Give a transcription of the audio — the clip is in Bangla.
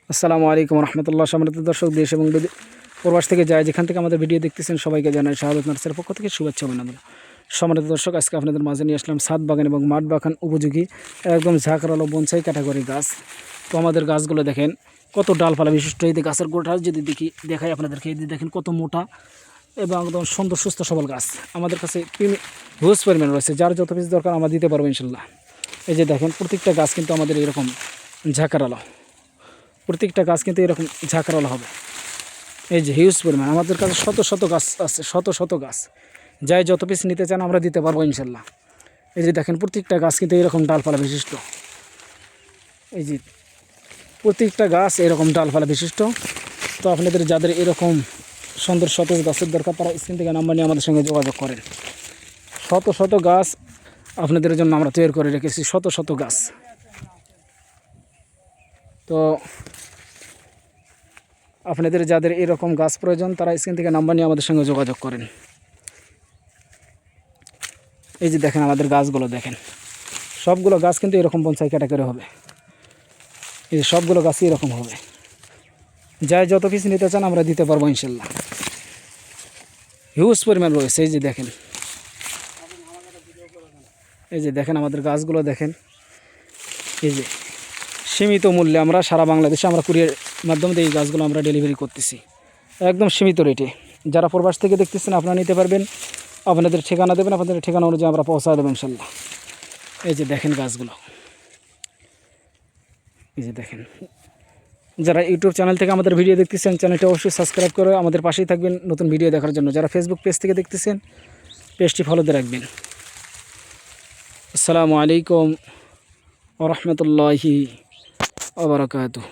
আসসালামু আলাইকুম রহমতুল্লাহ। সম্মানিত দর্শক, দেশ এবং প্রবাস থেকে যায় যেখান থেকে আমাদের ভিডিও দেখতেছেন সবাইকে জানাই শাহাদাত নার্সের পক্ষ থেকে শুভেচ্ছা অভিনন্দন। সম্মানিত দর্শক, আজকে আপনাদের মাঝে নিয়ে আসলাম ছাদ বাগান এবং মাঠ বাগান উপযোগী একদম ঝাঁকড়ালো বনসাই ক্যাটাগরি গাছ। তো আমাদের গাছগুলো দেখেন কত ডালপালা বিশিষ্ট। এই গাছের গোটা যদি দেখাই আপনাদেরকে, এই দেখেন কত মোটা এবং একদম সুন্দর সুস্থ সবল গাছ। আমাদের কাছে হিউজ পরিমাণ রয়েছে, যার যত পিস দরকার আমরা দিতে পারবো ইনশাল্লাহ। এই যে দেখেন প্রত্যেকটা গাছ কিন্তু আমাদের এরকম ঝাঁকড়ালো, প্রত্যেকটা গাছ কিন্তু এরকম ঝাঁকড়ালো হবে। এই যে হিউজ পরিমাণ আমাদের কাছে শত শত গাছ আছে, শত শত গাছ। যাই যত পিস নিতে চান আমরা দিতে পারবো ইনশাল্লাহ। এই যে দেখেন প্রত্যেকটা গাছ কিন্তু এরকম ডালপালা বিশিষ্ট। এই যে প্রত্যেকটা গাছ এরকম ডালপালা বিশিষ্ট। তো আপনাদের যাদের এরকম সুন্দর সতেজ গাছের দরকার তারা স্ক্রিন থেকে নাম্বার নিয়ে আমাদের সঙ্গে যোগাযোগ করেন। শত শত গাছ আপনাদের জন্য আমরা তৈরি করে রেখেছি, শত শত গাছ। তো আপনাদের যাদের এরকম গাছ প্রয়োজন তারা স্ক্রিন থেকে নাম্বার নিয়ে আমাদের সঙ্গে যোগাযোগ করেন। এই যে দেখেন আমাদের গাছগুলো দেখেন, সবগুলো গাছ কিন্তু এরকম বনসাই ক্যাটাগরি হবে। এই যে সবগুলো গাছই এরকম হবে। যাই যত পিস নিতে চান আমরা দিতে পারবো ইনশাল্লাহ। হিউজ পরিমাণ রয়েছে। এই যে দেখেন, এই যে দেখেন আমাদের গাছগুলো দেখেন। এই যে সীমিত মূল্যে আমরা সারা বাংলাদেশে আমরা কুরিয়ার মাধ্যমে এই গাছগুলো আমরা ডেলিভারি করতেছি একদম সীমিত রেটে। যারা প্রবাস থেকে দেখতেছেন আপনারা নিতে পারবেন, আপনাদের ঠিকানা দেবেন, আপনাদের ঠিকানা অনুযায়ী আমরা পৌঁছা দেবো ইনশাল্লাহ। এই যে দেখেন গাছগুলো, এই যে দেখেন। যারা ইউটিউব চ্যানেল থেকে আমাদের ভিডিও দেখতেছেন চ্যানেলটি অবশ্যই সাবস্ক্রাইব করে আমাদের পাশেই থাকবেন নতুন ভিডিও দেখার জন্য। যারা ফেসবুক পেজ থেকে দেখতেছেন পেজটি ফলোতে রাখবেন। আসসালামু আলাইকুম ওয়া রাহমাতুল্লাহি ওয়া বারাকাতুহু।